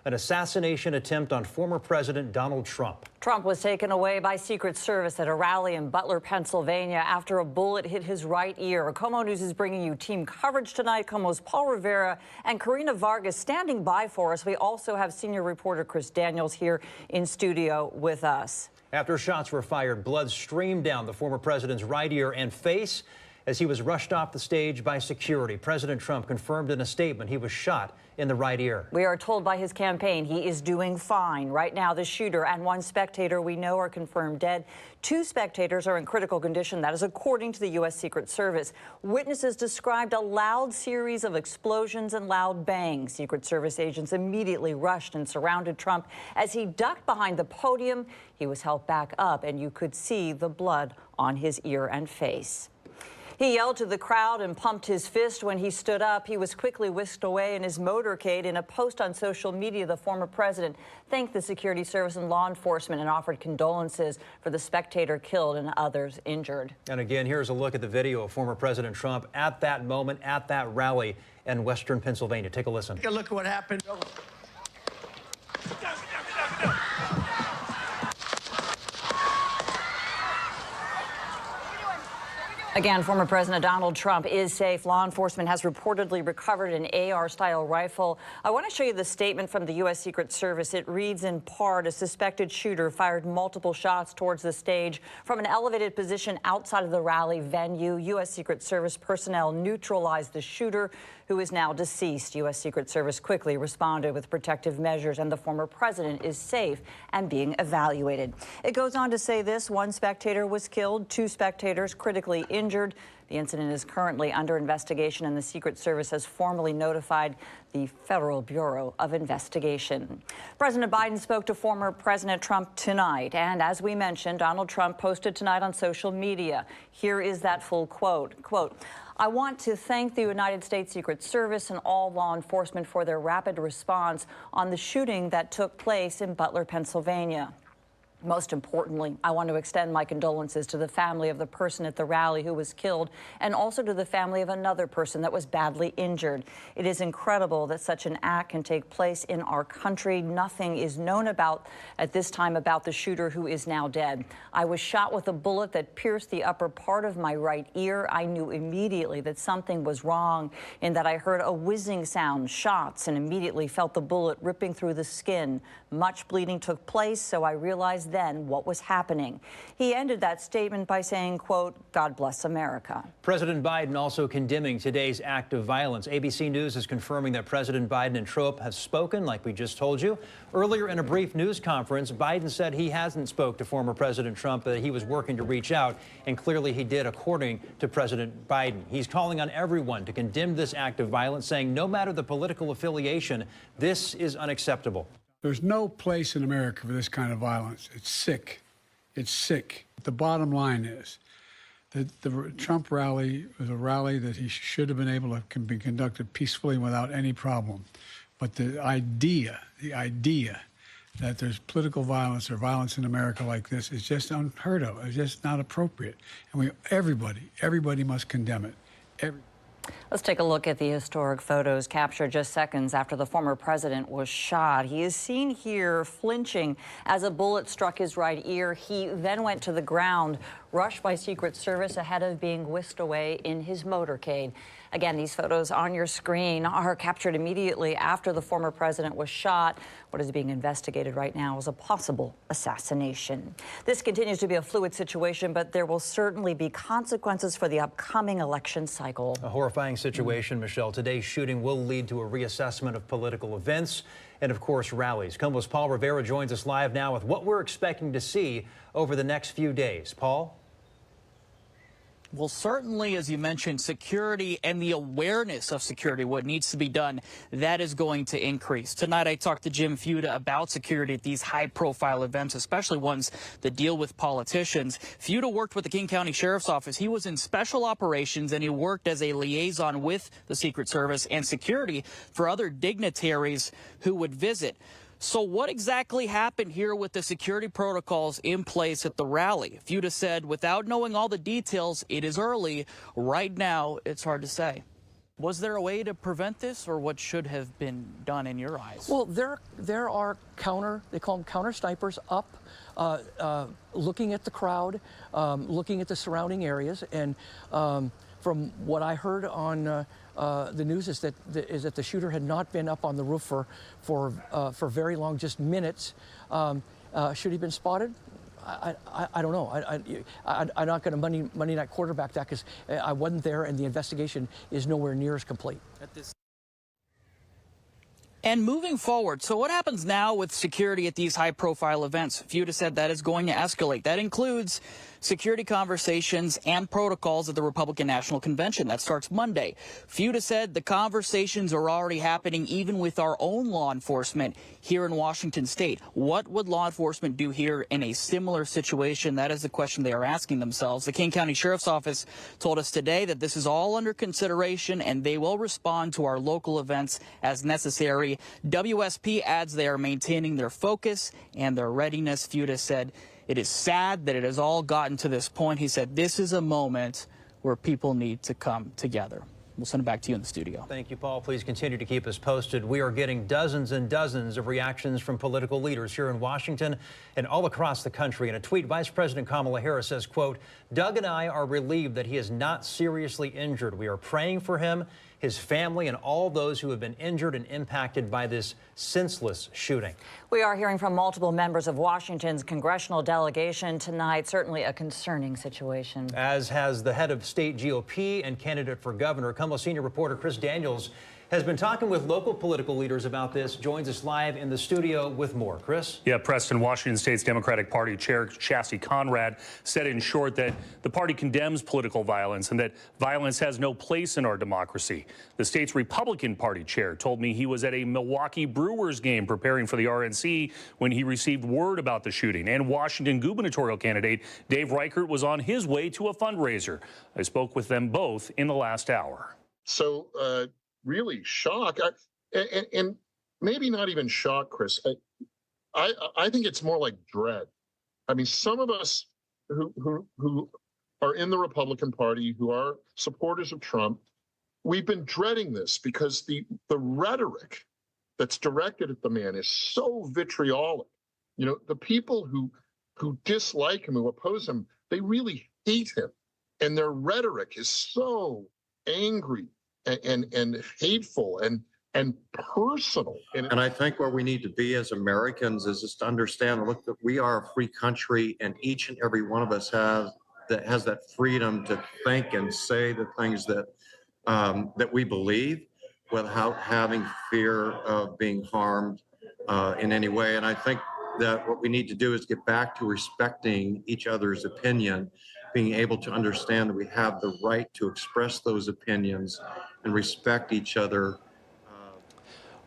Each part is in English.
an assassination attempt on former President Donald Trump. Trump was taken away by Secret Service at a rally in Butler, Pennsylvania after a bullet hit his right ear. KOMO News is bringing you team coverage tonight. KOMO's Paul Rivera and Karina Vargas standing by for us. We also have senior reporter Chris Daniels here in studio with us. After shots were fired, blood streamed down the former president's right ear and face as he was rushed off the stage by security. President Trump confirmed in a statement he was shot in the right ear. We are told by his campaign he is doing fine. Right now, the shooter and one spectator we know are confirmed dead. 2 spectators are in critical condition. That is according to the U.S. Secret Service. Witnesses described a loud series of explosions and loud bangs. Secret Service agents immediately rushed and surrounded Trump as he ducked behind the podium. He was helped back up, and you could see the blood on his ear and face. He yelled to the crowd and pumped his fist when he stood up. He was quickly whisked away in his motorcade. In a post on social media, the former president thanked the security service and law enforcement and offered condolences for the spectator killed and others injured. And again, here's a look at the video of former President Trump at that moment, at that rally in western Pennsylvania. Take a listen. Take a look at what happened. Again, former President Donald Trump is safe. Law enforcement has reportedly recovered an AR-style rifle. I want to show you the statement from the U.S. Secret Service. It reads in part, a suspected shooter fired multiple shots towards the stage from an elevated position outside of the rally venue. U.S. Secret Service personnel neutralized the shooter, who is now deceased. U.S. Secret Service quickly responded with protective measures, and the former president is safe and being evaluated. It goes on to say this: 1 spectator was killed, 2 spectators critically injured. The incident is currently under investigation, and the Secret Service has formally notified the Federal Bureau of Investigation. President Biden spoke to former President Trump tonight, and as we mentioned, Donald Trump posted tonight on social media. Here is that full quote. Quote, "I want to thank the United States Secret Service and all law enforcement for their rapid response on the shooting that took place in Butler, Pennsylvania. Most importantly, I want to extend my condolences to the family of the person at the rally who was killed, and also to the family of another person that was badly injured. It is incredible that such an act can take place in our country. Nothing is known at this time about the shooter, who is now dead. I was shot with a bullet that pierced the upper part of my right ear. I knew immediately that something was wrong, in that I heard a whizzing sound, shots, and immediately felt the bullet ripping through the skin. Much bleeding took place, so I realized then what was happening." He ended that statement by saying, quote, "God bless America." President Biden also condemning today's act of violence. ABC News is confirming that President Biden and Trump have spoken, like we just told you. Earlier in a brief news conference, Biden said he hasn't spoke to former President Trump, that he was working to reach out, and clearly he did, according to President Biden. He's calling on everyone to condemn this act of violence, saying no matter the political affiliation, this is unacceptable. There's no place in America for this kind of violence. It's sick. It's sick. The bottom line is that the Trump rally was a rally that he should have been able to be conducted peacefully without any problem. But the idea that there's political violence or violence in America like this is just unheard of. It's just not appropriate. And everybody must condemn it. Let's take a look at the historic photos captured just seconds after the former president was shot. He is seen here flinching as a bullet struck his right ear. He then went to the ground, rushed by Secret Service ahead of being whisked away in his motorcade. Again, these photos on your screen are captured immediately after the former president was shot. What is being investigated right now is a possible assassination. This continues to be a fluid situation, but there will certainly be consequences for the upcoming election cycle. A horrifying situation, Michelle. Today's shooting will lead to a reassessment of political events and, of course, rallies. KOMO's Paul Rivera joins us live now with what we're expecting to see over the next few days. Paul? Well, certainly, as you mentioned, security and the awareness of security, what needs to be done, that is going to increase. Tonight, I talked to Jim Fuda about security at these high-profile events, especially ones that deal with politicians. Fuda worked with the King County Sheriff's Office. He was in special operations, and he worked as a liaison with the Secret Service and security for other dignitaries who would visit. So what exactly happened here with the security protocols in place at the rally? Fuda said, without knowing all the details, it is early. Right now, it's hard to say. Was there a way to prevent this, or what should have been done in your eyes? Well, there are they call them counter snipers up, looking at the crowd, looking at the surrounding areas. And from what I heard on the news is that the shooter had not been up on the roof for very long, just minutes. Should he have been spotted? I don't know. I'm not going to Monday night quarterback that, because I wasn't there, and the investigation is nowhere near as complete. And moving forward, so what happens now with security at these high-profile events? Fuda said that is going to escalate. That includes security conversations and protocols at the Republican National Convention. That starts Monday. Fuda said the conversations are already happening even with our own law enforcement here in Washington state. What would law enforcement do here in a similar situation? That is the question they are asking themselves. The King County Sheriff's Office told us today that this is all under consideration and they will respond to our local events as necessary. WSP adds they are maintaining their focus and their readiness. Fuda said it is sad that it has all gotten to this point. He said this is a moment where people need to come together. We'll send it back to you in the studio. Thank you, Paul. Please continue to keep us posted. We are getting dozens and dozens of reactions from political leaders here in Washington and all across the country. In a tweet, Vice President Kamala Harris says, quote, "Doug and I are relieved that he is not seriously injured. We are praying for him, his family, and all those who have been injured and impacted by this senseless shooting." We are hearing from multiple members of Washington's congressional delegation tonight. Certainly a concerning situation. As has the head of state GOP and candidate for governor. KOMO senior reporter Chris Daniels has been talking with local political leaders about this. Joins us live in the studio with more. Chris? Yeah, Preston, Washington State's Democratic Party Chair Chassie Conrad said in short that the party condemns political violence and that violence has no place in our democracy. The state's Republican Party Chair told me he was at a Milwaukee Brewers game preparing for the RNC when he received word about the shooting. And Washington gubernatorial candidate Dave Reichert was on his way to a fundraiser. I spoke with them both in the last hour. So, really shock, and maybe not even shock, Chris. I think it's more like dread. I mean, some of us who are in the Republican Party, who are supporters of Trump, we've been dreading this because the rhetoric that's directed at the man is so vitriolic. You know, the people who dislike him, who oppose him, they really hate him, and their rhetoric is so angry and hateful and personal. And I think where we need to be as Americans is just to understand, look, that we are a free country, and each and every one of us has that freedom to think and say the things that that we believe without having fear of being harmed in any way. And I think that what we need to do is get back to respecting each other's opinion, being able to understand that we have the right to express those opinions and respect each other.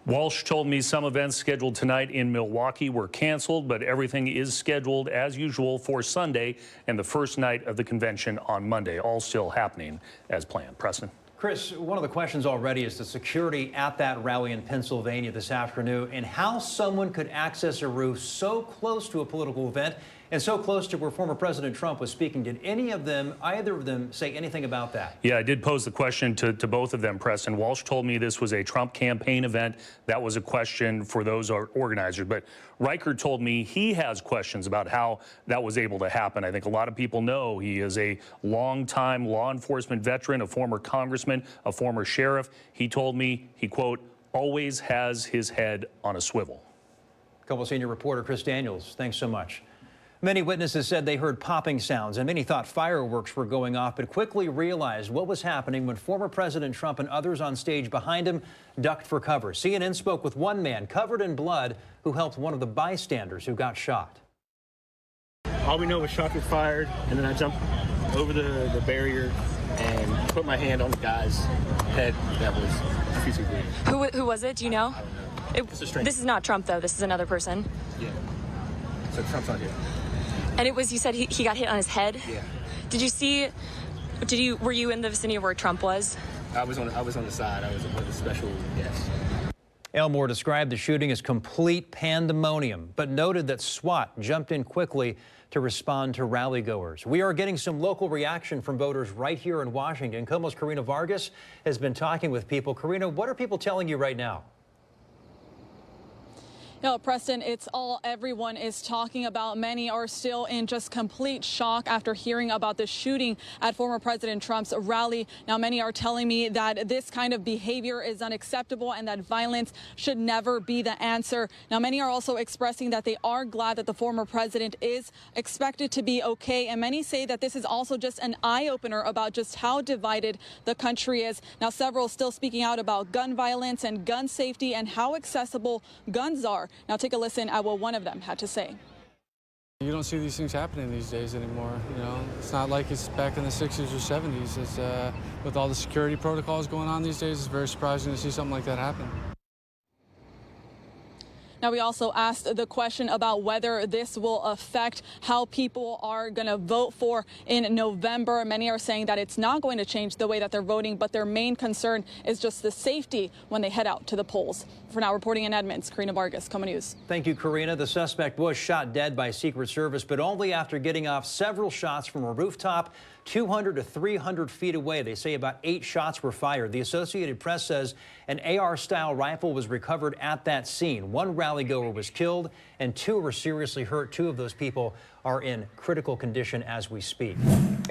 Walsh told me some events scheduled tonight in Milwaukee were canceled, but everything is scheduled as usual for Sunday and the first night of the convention on Monday, all still happening as planned. Preston? Chris, one of the questions already is the security at that rally in Pennsylvania this afternoon and how someone could access a roof so close to a political event and so close to where former President Trump was speaking. Did either of them say anything about that? Yeah, I did pose the question to both of them, Preston. Walsh told me this was a Trump campaign event. That was a question for those organizers. But Reichert told me he has questions about how that was able to happen. I think a lot of people know he is a longtime law enforcement veteran, a former congressman, a former sheriff. He told me he, quote, always has his head on a swivel. KOMO senior reporter Chris Daniels, thanks so much. Many witnesses said they heard popping sounds and many thought fireworks were going off, but quickly realized what was happening when former President Trump and others on stage behind him ducked for cover. CNN spoke with one man covered in blood who helped one of the bystanders who got shot. All we know was shots were fired, and then I jumped over the barrier and put my hand on the guy's head that was profusely bleeding. Who was it? Do you know? It's a stranger. This is not Trump, though. This is another person. Yeah. So Trump's not here. And it was, you said he got hit on his head? Yeah. Did you see, were you in the vicinity of where Trump was? I was on the side. I was a special guest. Elmore described the shooting as complete pandemonium, but noted that SWAT jumped in quickly to respond to rally-goers. We are getting some local reaction from voters right here in Washington. KOMO's Karina Vargas has been talking with people. Karina, what are people telling you right now? No, Preston, it's all everyone is talking about. Many are still in just complete shock after hearing about the shooting at former President Trump's rally. Now, many are telling me that this kind of behavior is unacceptable and that violence should never be the answer. Now, many are also expressing that they are glad that the former president is expected to be okay. And many say that this is also just an eye-opener about just how divided the country is. Now, several still speaking out about gun violence and gun safety and how accessible guns are. Now take a listen at what one of them had to say. You don't see these things happening these days anymore. You know, it's not like it's back in the 60s or 70s. It's, with all the security protocols going on these days, it's very surprising to see something like that happen. Now, we also asked the question about whether this will affect how people are going to vote for in November. Many are saying that it's not going to change the way that they're voting, but their main concern is just the safety when they head out to the polls. For now, reporting in Edmonds, Karina Vargas, KOMO News. Thank you, Karina. The suspect was shot dead by Secret Service, but only after getting off several shots from a rooftop 200 to 300 feet away. They say about 8 shots were fired. The Associated Press says an AR-style rifle was recovered at that scene. One rally-goer was killed and 2 were seriously hurt. 2 of those people are in critical condition as we speak.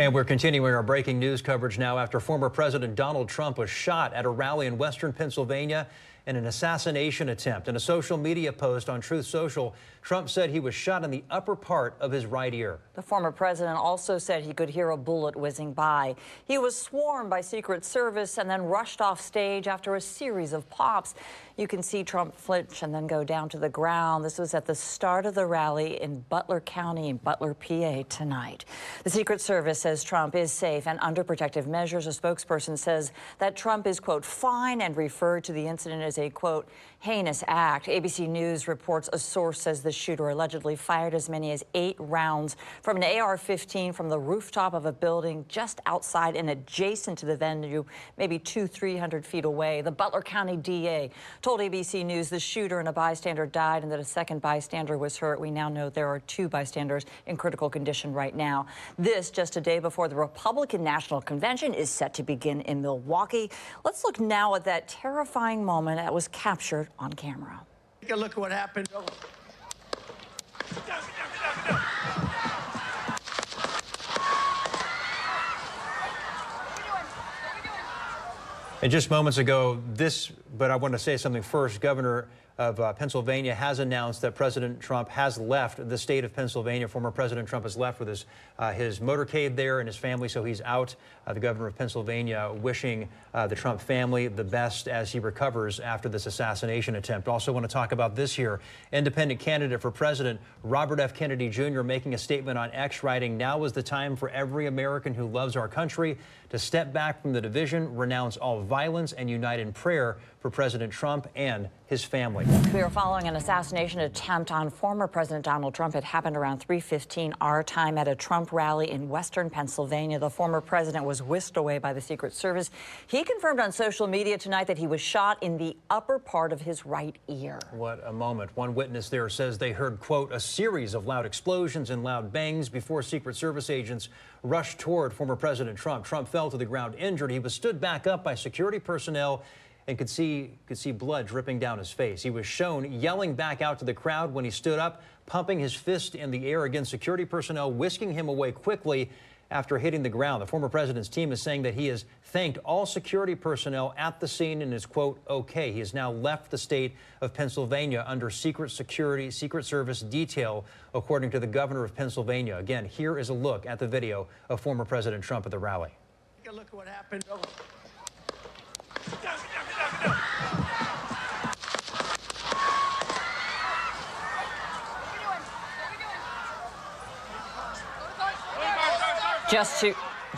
And we're continuing our breaking news coverage now after former President Donald Trump was shot at a rally in western Pennsylvania in an assassination attempt. In a social media post on Truth Social, Trump said he was shot in the upper part of his right ear. The former president also said he could hear a bullet whizzing by. He was swarmed by Secret Service and then rushed off stage after a series of pops. You can see Trump flinch and then go down to the ground. This was at the start of the rally in Butler County in Butler, PA tonight. The Secret Service says Trump is safe and under protective measures. A spokesperson says that Trump is, quote, fine, and referred to the incident as a, quote, heinous act. ABC News reports a source says the shooter allegedly fired as many as 8 rounds from an AR-15 from the rooftop of a building just outside and adjacent to the venue, maybe 200-300 feet away. The Butler County DA told ABC News the shooter and a bystander died and that a second bystander was hurt. We now know there are 2 bystanders in critical condition right now. This just a day before the Republican National Convention is set to begin in Milwaukee. Let's look now at that terrifying moment that was captured on camera. Take a look at what happened. And just moments ago, but I want to say something first. Governor of Pennsylvania has announced that President Trump has left the state of Pennsylvania. Former President Trump has left with his motorcade there and his family, so he's out. The governor of Pennsylvania wishing the Trump family the best as he recovers after this assassination attempt. Also want to talk about this here. Independent candidate for president Robert F. Kennedy Jr. making a statement on X, writing, "Now is the time for every American who loves our country to step back from the division, renounce all violence, and unite in prayer for President Trump and his family." We are following an assassination attempt on former President Donald Trump. It happened around 3:15 our time at a Trump rally in western Pennsylvania. The former president was whisked away by the Secret Service. He confirmed on social media tonight that he was shot in the upper part of his right ear. What a moment. One witness there says they heard, quote, a series of loud explosions and loud bangs before Secret Service agents rushed toward former President Trump. Trump fell to the ground injured. He was stood back up by security personnel and could see blood dripping down his face. He was shown yelling back out to the crowd when he stood up, pumping his fist in the air against security personnel, whisking him away quickly after hitting the ground. The former president's team is saying that he has thanked all security personnel at the scene and is, quote, okay. He has now left the state of Pennsylvania under Secret Service detail, according to the governor of Pennsylvania. Again, here is a look at the video of former President Trump at the rally. Take a look at what happened.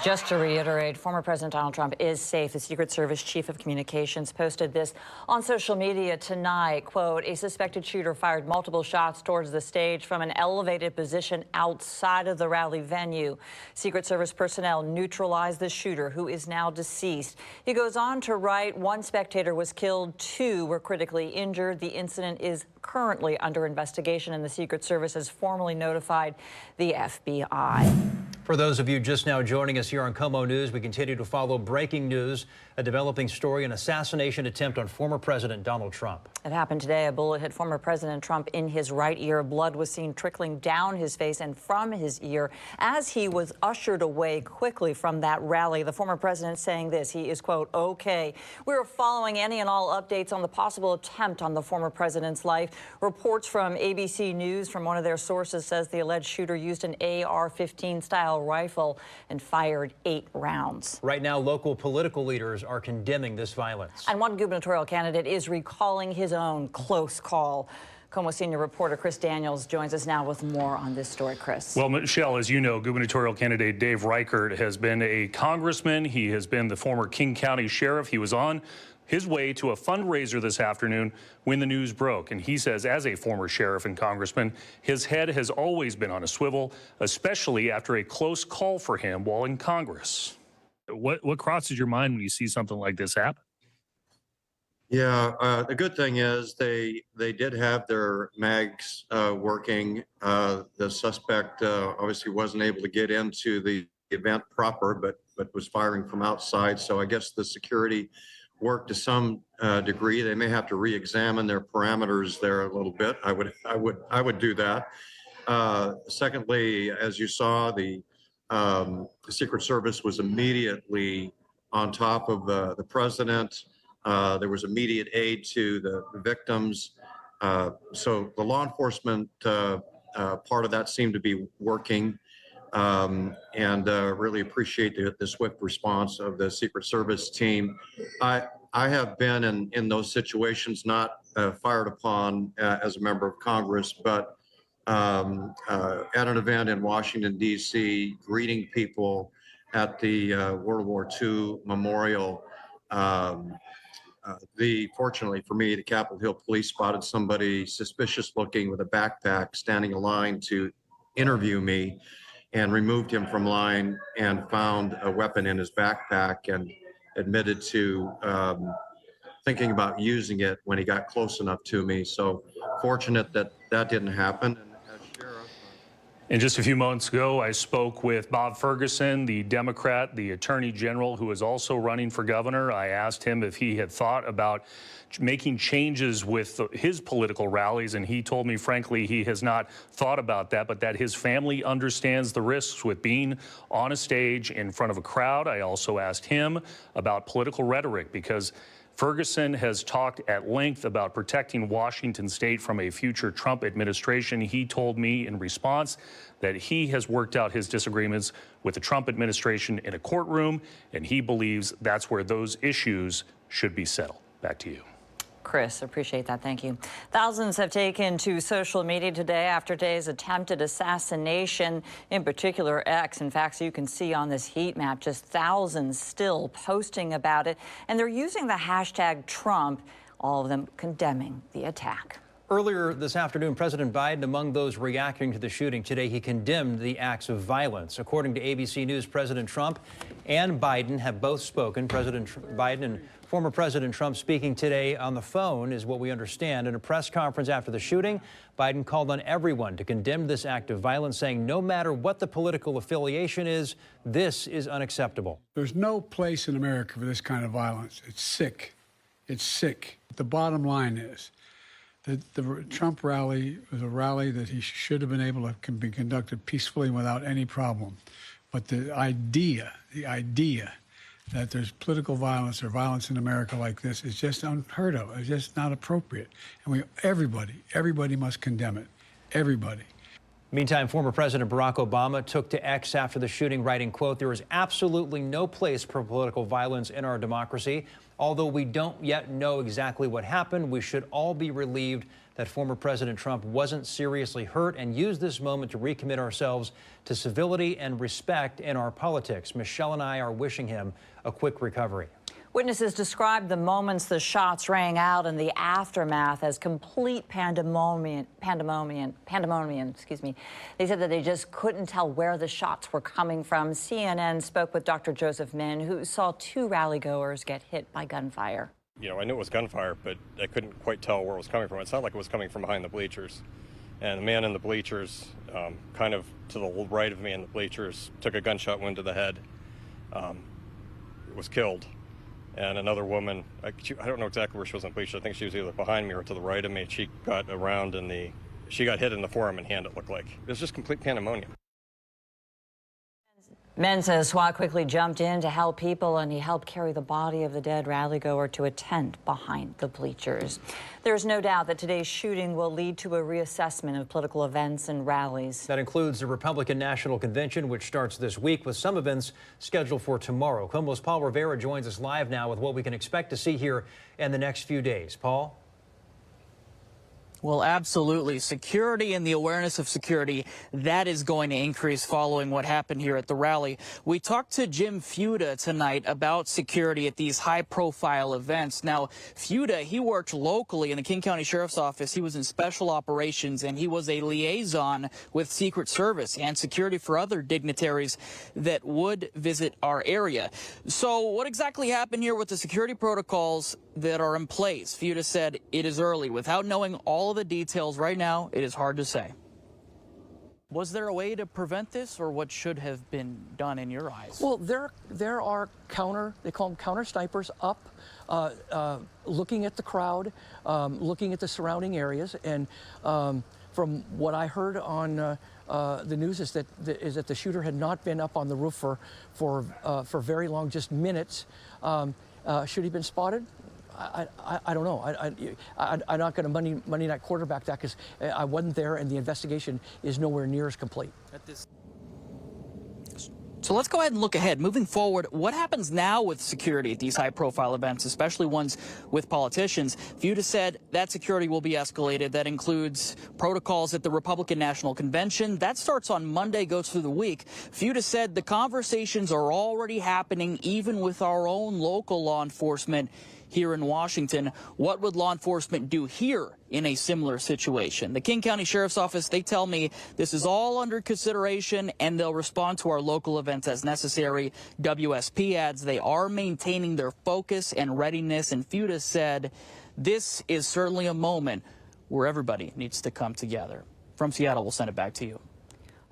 Just to reiterate, former President Donald Trump is safe. The Secret Service Chief of Communications posted this on social media tonight. Quote, a suspected shooter fired multiple shots towards the stage from an elevated position outside of the rally venue. Secret Service personnel neutralized the shooter, who is now deceased. He goes on to write, one spectator was killed, 2 were critically injured. The incident is currently under investigation, and the Secret Service has formally notified the FBI. For those of you just now joining us here on KOMO News, we continue to follow breaking news, a developing story, an assassination attempt on former President Donald Trump. It happened today. A bullet hit former President Trump in his right ear. Blood was seen trickling down his face and from his ear as he was ushered away quickly from that rally. The former president saying this, he is, quote, okay. We're following any and all updates on the possible attempt on the former president's life. Reports from ABC News from one of their sources says the alleged shooter used an AR-15 style rifle and fired 8 rounds. Right now, local political leaders are condemning this violence. And one gubernatorial candidate is recalling his own close call. KOMO senior reporter Chris Daniels joins us now with more on this story. Chris. Well, Michelle, as you know, gubernatorial candidate Dave Reichert has been a congressman. He has been the former King County sheriff. He was on his way to a fundraiser this afternoon when the news broke. And he says, as a former sheriff and congressman, his head has always been on a swivel, especially after a close call for him while in Congress. What crosses your mind when you see something like this happen? Yeah, the good thing is they did have their mags working. The suspect obviously wasn't able to get into the event proper, but was firing from outside. So I guess the security worked to some degree. They may have to re-examine their parameters there a little bit. I would do that. Secondly, as you saw, the Secret Service was immediately on top of the president. There was immediate aid to the victims. So the law enforcement part of that seemed to be working, and really appreciate the swift response of the Secret Service team. I have been in those situations, not fired upon as a member of Congress, but at an event in Washington, D.C., greeting people at the World War II Memorial. Fortunately for me, the Capitol Hill Police spotted somebody suspicious looking with a backpack standing in line to interview me, and removed him from line and found a weapon in his backpack and admitted to thinking about using it when he got close enough to me. So fortunate that didn't happen. And just a few moments ago, I spoke with Bob Ferguson, the Democrat, the Attorney General, who is also running for governor. I asked him if he had thought about making changes with his political rallies, and he told me, frankly, he has not thought about that, but that his family understands the risks with being on a stage in front of a crowd. I also asked him about political rhetoric, because Ferguson has talked at length about protecting Washington state from a future Trump administration. He told me in response that he has worked out his disagreements with the Trump administration in a courtroom, and he believes that's where those issues should be settled. Back to you. Chris, appreciate that. Thank you. Thousands have taken to social media today after today's attempted assassination, in particular X. In fact, so you can see on this heat map, just thousands still posting about it. And they're using the hashtag Trump, all of them condemning the attack. Earlier this afternoon, President Biden, among those reacting to the shooting today, he condemned the acts of violence. According to ABC News, President Trump and Biden have both spoken. President Biden and former President Trump speaking today on the phone is what we understand. In a press conference after the shooting, Biden called on everyone to condemn this act of violence, saying no matter what the political affiliation is, this is unacceptable. There's no place in America for this kind of violence. It's sick. It's sick. The bottom line is that the Trump rally was a rally that he should have been able to be conducted peacefully without any problem. But the idea that there's political violence or violence in America like this is just unheard of. It's just not appropriate. And everybody must condemn it. Everybody. Meantime, former President Barack Obama took to X after the shooting, writing, quote, there is absolutely no place for political violence in our democracy. Although we don't yet know exactly what happened, we should all be relieved that former President Trump wasn't seriously hurt and use this moment to recommit ourselves to civility and respect in our politics. Michelle and I are wishing him a quick recovery. Witnesses described the moments the shots rang out and the aftermath as complete pandemonium. Excuse me. They said that they just couldn't tell where the shots were coming from. CNN spoke with Dr. Joseph Min, who saw 2 rally-goers get hit by gunfire. You know, I knew it was gunfire, but I couldn't quite tell where it was coming from. It sounded like it was coming from behind the bleachers. And the man in the bleachers, kind of to the right of me in the bleachers, took a gunshot wound to the head, was killed. And another woman, I don't know exactly where she was in the bleachers. I think she was either behind me or to the right of me. She got around she got hit in the forearm and hand, it looked like. It was just complete pandemonium. Men says SWAT quickly jumped in to help people, and he helped carry the body of the dead rally-goer to a tent behind the bleachers. There's no doubt that today's shooting will lead to a reassessment of political events and rallies. That includes the Republican National Convention, which starts this week, with some events scheduled for tomorrow. KOMO's Paul Rivera joins us live now with what we can expect to see here in the next few days. Paul? Well, absolutely. Security and the awareness of security, that is going to increase following what happened here at the rally. We talked to Jim Fuda tonight about security at these high-profile events. Now, Fuda, he worked locally in the King County Sheriff's Office. He was in special operations, and he was a liaison with Secret Service and security for other dignitaries that would visit our area. So what exactly happened here with the security protocols that are in place? Fuda said it is early. Without knowing all of the details right now, it is hard to say. Was there a way to prevent this, or what should have been done in your eyes? Well, there are they call them counter snipers up, looking at the crowd, looking at the surrounding areas. And from what I heard on the news is that the shooter had not been up on the roof for very long, just minutes. Should he have been spotted? I don't know. I'm not going to Monday night quarterback that, because I wasn't there, and the investigation is nowhere near as complete. So let's go ahead and look ahead. Moving forward, what happens now with security at these high-profile events, especially ones with politicians? Fuda said that security will be escalated. That includes protocols at the Republican National Convention. That starts on Monday, goes through the week. Fuda said the conversations are already happening, even with our own local law enforcement here in Washington. What would law enforcement do here in a similar situation? The King County Sheriff's Office, they tell me this is all under consideration, and they'll respond to our local events as necessary. WSP adds they are maintaining their focus and readiness, and Fuda said this is certainly a moment where everybody needs to come together. From Seattle, we'll send it back to you.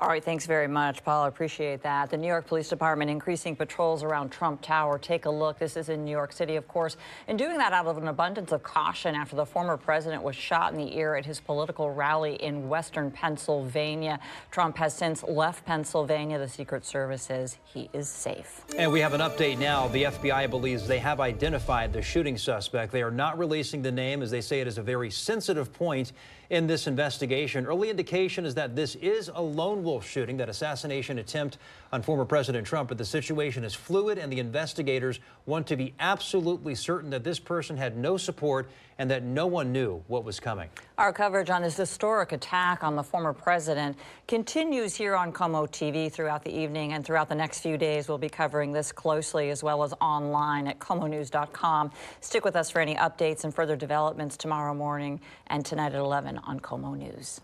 All right, thanks very much, Paul. I appreciate that. The New York Police Department increasing patrols around Trump Tower. Take a look. This is in New York City, of course, and doing that out of an abundance of caution after the former president was shot in the ear at his political rally in western Pennsylvania. Trump has since left Pennsylvania. The Secret Service says he is safe. And we have an update now. The FBI believes they have identified the shooting suspect. They are not releasing the name, as they say it is a very sensitive point in this investigation. Early indication is that this is a lone wolf shooting, that assassination attempt on former President Trump, but the situation is fluid, and the investigators want to be absolutely certain that this person had no support and that no one knew what was coming. Our coverage on this historic attack on the former president continues here on KOMO TV throughout the evening, and throughout the next few days we'll be covering this closely, as well as online at KOMOnews.com. Stick with us for any updates and further developments tomorrow morning and tonight at 11 on KOMO News.